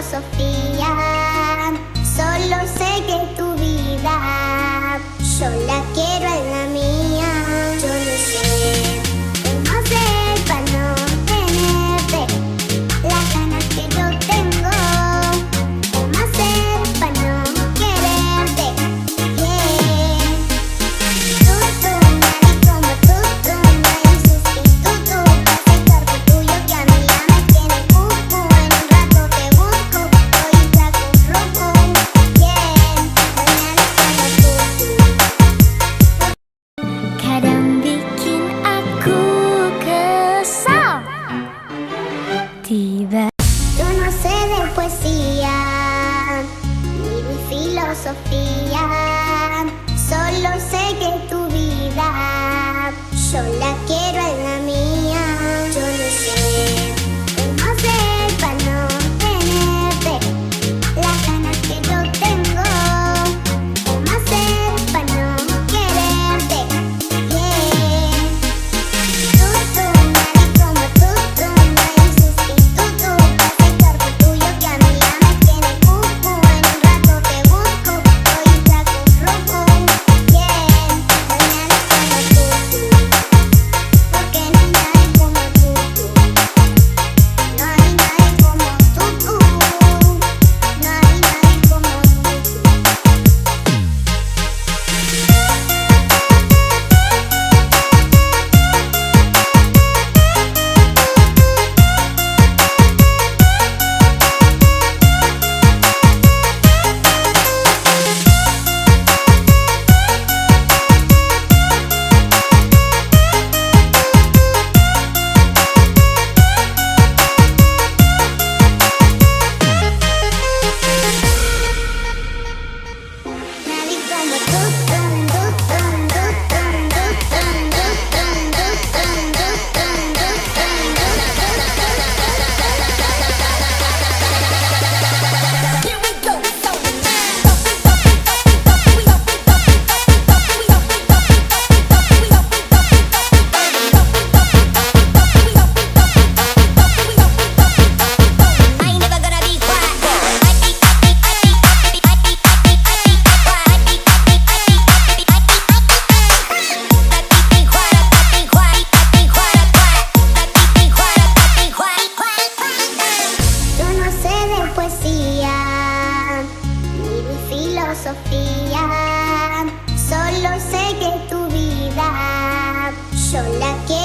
filosofía. Solo sé que tu vida yo la quiero en la mía. Yo no sé cómo hacer para no tenerte las ganas que yo tengo. Cómo hacer para no quererte. Yeah. Nadie como tú, no hay un sustituto para ese cuerpo tuyo que a mí ya me tiene cucu. En un rato te busco, hoy flaco rojo. Yeah, no hay nadie como tú. Kadang bikin aku kesal. Tiba Yo no sé de poesía ni de filosofía. Solo sé que tu vida yo la quiero en la mía. Yo no sé cómo hacer para no tenerte las ganas que yo tengo. Cómo hacer para no quererte. Yeah. Nadie como tú, no hay un sustituto para ese cuerpo tuyo que a mí ya me tiene cucu. En un rato te busco, hoy flaco rojo. Yeah, no hay nadie como tú, porque no hay nadie como tú. No hay nadie como tú, no hay nadie como tú. Nadie como tú, Yo no sé de poesía ni de filosofía. Solo sé que tu vida yo la quiero.